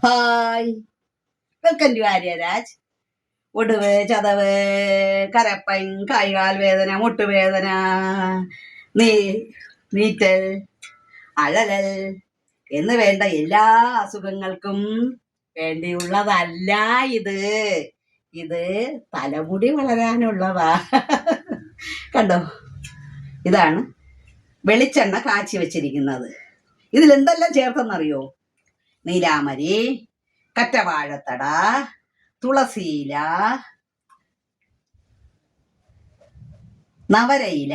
Hi, welcome to Aryaraj. ഒടുവ്, ചതവ്, കരപ്പൻ, കൈകാൽ വേദന, മുട്ടുവേദന, നീറ്റൽ, അഴലൽ എന്ന് വേണ്ട എല്ലാ അസുഖങ്ങൾക്കും വേണ്ടിയുള്ളതല്ല ഇത്. ഇത് തലമുടി വളരാനുള്ളതാ. കണ്ടോ, ഇതാണ് വെളിച്ചെണ്ണ കാച്ചി വെച്ചിരിക്കുന്നത്. ഇതിലെന്തെല്ലാം ചേർത്തെന്നറിയോ? നീലാമരി, കറ്റവാഴത്തട, തുളസിയില, നവരയില,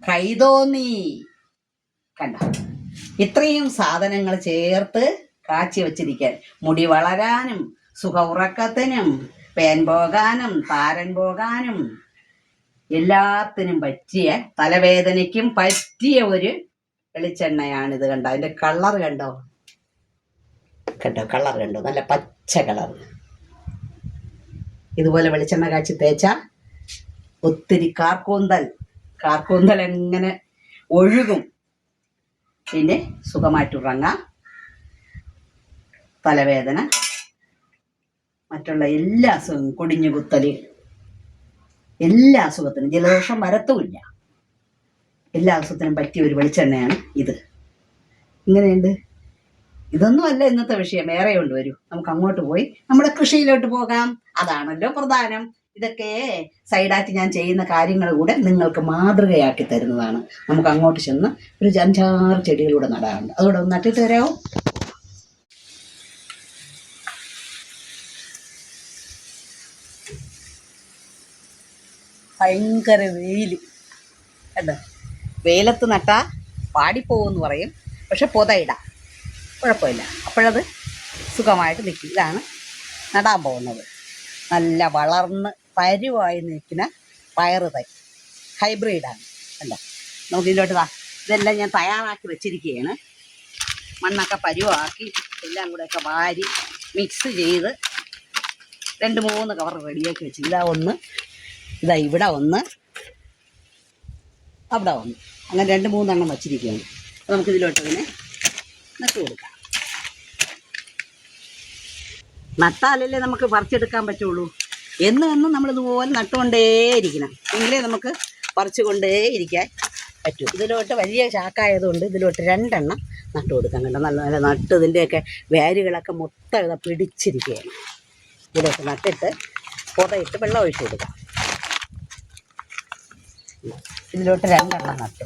കൈതോന്നി. കണ്ട, ഇത്രയും സാധനങ്ങൾ ചേർത്ത് കാച്ചി വച്ചിരിക്കാൻ മുടി വളരാനും സുഖ ഉറക്കത്തിനും പേൻ പോകാനും താരൻ പോകാനും എല്ലാത്തിനും പറ്റിയ, തലവേദനയ്ക്കും പറ്റിയ ഒരു വെളിച്ചെണ്ണയാണിത്. കണ്ടോ, അതിന്റെ കളർ കണ്ടോ, കളർ കണ്ടോ, നല്ല പച്ച കളർ. ഇതുപോലെ വെളിച്ചെണ്ണ കാച്ചി തേച്ചാൽ ഒത്തിരി കാർക്കൂന്തൽ എങ്ങനെ ഒഴുകും. പിന്നെ സുഖമായിട്ടുറങ്ങാം. തലവേദന, മറ്റുള്ള എല്ലാ അസുഖം, കൊടിഞ്ഞു കുത്തല്, എല്ലാ അസുഖത്തിനും, ജലദോഷം വരത്തുമില്ല. എല്ലാ അസുഖത്തിനും പറ്റിയ ഒരു വെളിച്ചെണ്ണയാണ് ഇത്. ഇങ്ങനെയുണ്ട്. ഇതൊന്നും അല്ല ഇന്നത്തെ വിഷയം, വേറെ കൊണ്ട് വരൂ. നമുക്ക് അങ്ങോട്ട് പോയി നമ്മുടെ കൃഷിയിലോട്ട് പോകാം. അതാണല്ലോ പ്രധാനം. ഇതൊക്കെ സൈഡായിട്ട് ഞാൻ ചെയ്യുന്ന കാര്യങ്ങൾ കൂടെ നിങ്ങൾക്ക് മാതൃകയാക്കി തരുന്നതാണ്. നമുക്ക് അങ്ങോട്ട് ചെന്ന് ഒരു 5-6 ചെടികളൂടെ നടാറുണ്ട്. അതുകൂടെ ഒന്ന് നട്ടിട്ട് തരാമോ? ഭയങ്കര വെയിൽ കേട്ടോ. വെയിലത്ത് നട്ടാ പാടിപ്പോകുമെന്ന് പറയും, പക്ഷെ പുതയിടാം, കുഴപ്പമില്ല. അപ്പോഴത് സുഖമായിട്ട് നിൽക്കും. ഇതാണ് നടാൻ പോകുന്നത്. നല്ല വളർന്ന് പരുവായി നിൽക്കുന്ന പയറ് തൈ, ഹൈബ്രിഡാണ്. അല്ല, നമുക്ക് ഇതിലോട്ട് ഇതെല്ലാം ഞാൻ തയ്യാറാക്കി വെച്ചിരിക്കുകയാണ്. മണ്ണൊക്കെ പരുവാക്കി എല്ലാം കൂടെയൊക്കെ വാരി മിക്സ് ചെയ്ത് 2-3 കവർ റെഡിയാക്കി വെച്ചു. ഇതാ ഒന്ന്, ഇതാ ഇവിടെ ഒന്ന്, അവിടെ ഒന്ന്, അങ്ങനെ 2-3 എണ്ണം വച്ചിരിക്കുകയാണ്. അപ്പോൾ നമുക്കിതിലോട്ട് ഇങ്ങനെ നട്ടു കൊടുക്കാം. നട്ടാലല്ലേ നമുക്ക് പറിച്ചെടുക്കാൻ പറ്റുള്ളൂ. എന്നും നമ്മളിതുപോലെ നട്ടുകൊണ്ടേയിരിക്കണം, എങ്കിലേ നമുക്ക് പറിച്ചുകൊണ്ടേയിരിക്കാൻ പറ്റൂ. ഇതിലോട്ട് വലിയ ചാക്കായതുകൊണ്ട് ഇതിലോട്ട് 2 എണ്ണം നട്ടു കൊടുക്കാൻ. കണ്ടോ, നല്ല നല്ല നട്ട് ഇതിൻ്റെയൊക്കെ വേരുകളൊക്കെ മൊത്തം പിടിച്ചിരിക്കുകയാണ്. ഇതിലോട്ട് നട്ടിട്ട് പുതയിട്ട് വെള്ളം ഒഴിച്ചു കൊടുക്കാം. ഇതിലോട്ട് 2 എണ്ണം നട്ടു.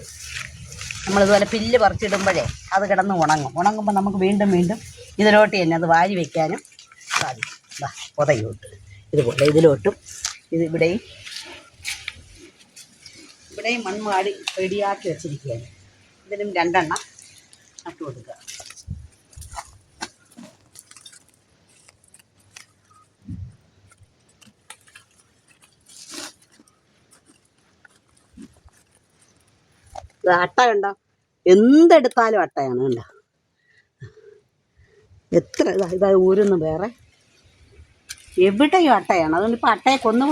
നമ്മളിതുപോലെ പില്ല് പറിച്ചിടുമ്പോഴേ അത് കിടന്ന് ഉണങ്ങുമ്പോൾ നമുക്ക് വീണ്ടും ഇതിലോട്ട് തന്നെ അത് വാരി വയ്ക്കാനും സാധിക്കും. പുതയോട്ട് ഇതുപോലെ ഇതിലോട്ടും ഇവിടെയും മൺവാടി റെഡിയാക്കി വെച്ചിരിക്കുകയാണ്. ഇതിനും 2 എണ്ണം നട്ടു കൊടുക്കുക. അട്ട കണ്ടോ, എന്തെടുത്താലും അട്ടയാണ്. കണ്ടോ, എത്ര ഇതാ ഊരുന്നു, വേറെ എവിടെയും അട്ടയാണ്. അതുകൊണ്ട് ഇപ്പം അട്ടയെ കൊന്ന്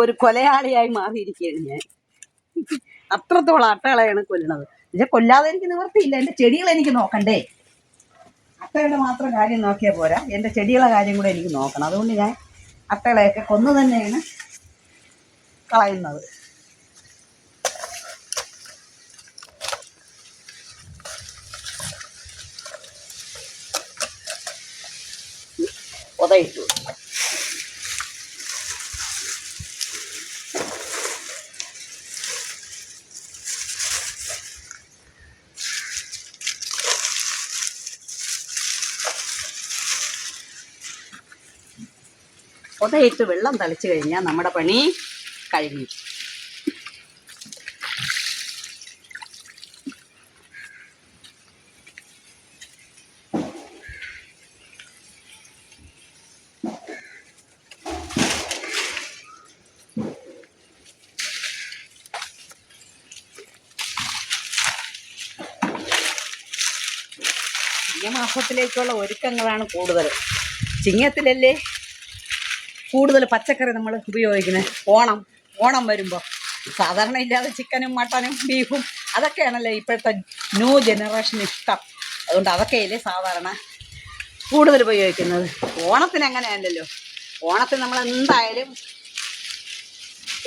ഒരു കൊലയാളിയായി മാറിയിരിക്കുകയാണ് ഞാൻ. അത്രത്തോളം അട്ടകളെയാണ് കൊല്ലുന്നത്. പക്ഷെ കൊല്ലാതെ എനിക്ക് നിവർത്തിയില്ല. എൻ്റെ ചെടികൾ എനിക്ക് നോക്കണ്ടേ. അട്ടകളുടെ മാത്രം കാര്യം നോക്കിയാൽ പോരാ, എൻ്റെ ചെടികളെ കാര്യം കൂടെ എനിക്ക് നോക്കണം. അതുകൊണ്ട് ഞാൻ അട്ടകളെയൊക്കെ കൊന്നു തന്നെയാണ് കളയുന്നത്. പുതയിട്ടു. പുതയിട്ട് വെള്ളം തളിച്ചു കഴിഞ്ഞാൽ നമ്മുടെ പണി കഴിഞ്ഞു. ചിങ്ങമാസത്തിലേക്കുള്ള ഒരുക്കങ്ങളാണ് കൂടുതൽ. ചിങ്ങത്തിലല്ലേ കൂടുതൽ പച്ചക്കറി നമ്മൾ ഉപയോഗിക്കുന്നത്. ഓണം വരുമ്പോൾ സാധാരണ ഇല്ലാതെ ചിക്കനും മട്ടനും ബീഫും അതൊക്കെയാണല്ലോ ഇപ്പോഴത്തെ ന്യൂ ജനറേഷൻ ഇഷ്ടം. അതുകൊണ്ട് അതൊക്കെയല്ലേ സാധാരണ കൂടുതൽ ഉപയോഗിക്കുന്നത്. ഓണത്തിന് അങ്ങനെയല്ലല്ലോ. ഓണത്തിന് നമ്മൾ എന്തായാലും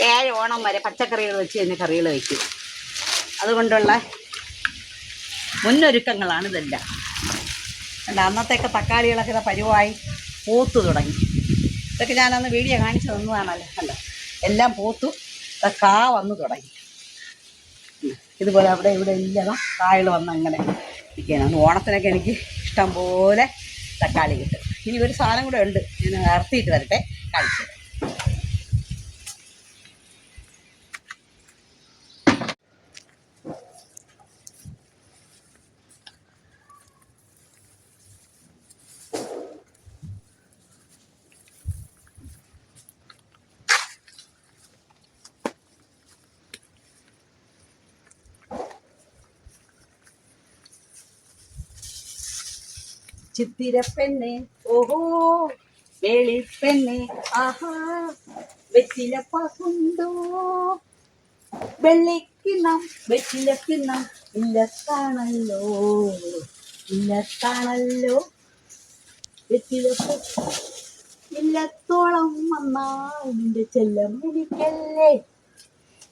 7 ഓണം വരെ പച്ചക്കറികൾ വെച്ച് തന്നെ കറികൾ വയ്ക്കും. അതുകൊണ്ടുള്ള മുന്നൊരുക്കങ്ങളാണ് ഇതെല്ലാം. അല്ല, അന്നത്തെയൊക്കെ തക്കാളികളൊക്കെ പരുവായി പൂത്തു തുടങ്ങി. ഇതൊക്കെ ഞാനന്ന് വീഡിയോ കാണിച്ചു തന്നതാണല്ലോ. അല്ല, എല്ലാം പൂത്തു കാ വന്നു തുടങ്ങി. ഇതുപോലെ അവിടെ ഇവിടെ ഇല്ലതാ കായകൾ വന്ന് അങ്ങനെ ഇരിക്കുകയാണ്. ഓണത്തിനൊക്കെ എനിക്ക് ഇഷ്ടം പോലെ തക്കാളി കിട്ടും. ഇനി ഒരു സാധനം കൂടെ ഉണ്ട്, ഞാൻ ഇറത്തിയിട്ട് വരട്ടെ, കാണിച്ചത്. ചിത്തിരപ്പെണ്ണെ ഓഹോ വേളിപ്പെണ്ണെ ആഹാ വെറ്റിലപ്പാക്കുണ്ടോ വെള്ളിക്കിണ്ണം വെറ്റിലക്കിണ്ണം ഇല്ലത്താണല്ലോ ഇല്ലത്താണല്ലോ വെറ്റിലപ്പ് ഇല്ലത്തോളം വന്നാൽ നിന്റെ ചെല്ലം എനിക്കല്ലേ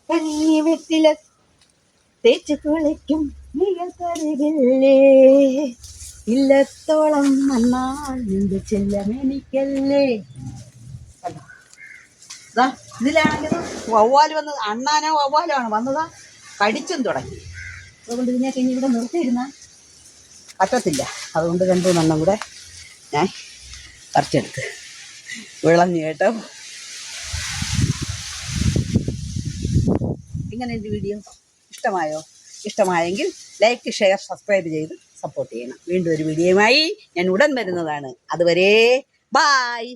കഞ്ഞി വെറ്റില തേച്ച് കുളിക്കും നികത്തരുകില്ലേ ഇല്ലത്തോളം വന്നാൽ നിന്റെ ചെല്ലം എനിക്കല്ലേ. ഇതിലാണെങ്കിൽ വവ്വാല് വന്നത് അണ്ണാനോ വവ്വാലോ ആണ് വന്നതാ, കടിച്ചും തുടങ്ങി. അതുകൊണ്ട് ഇതിനൊക്കെ ഇനി ഇവിടെ നിർത്തിയിരുന്ന പറ്റത്തില്ല. അതുകൊണ്ട് 2 കൂടെ ഞാൻ പറിച്ചെടുത്ത് വിളഞ്ഞു കേട്ടോ. ഇങ്ങനെ എൻ്റെ വീഡിയോ ഇഷ്ടമായോ? ഇഷ്ടമായെങ്കിൽ ലൈക്ക്, ഷെയർ, സബ്സ്ക്രൈബ് ചെയ്ത് സപ്പോർട്ട് ചെയ്യണം. വീണ്ടും ഒരു വീഡിയോയുമായി ഞാൻ ഉടൻ വരുന്നതാണ്. അതുവരെ ബായ്.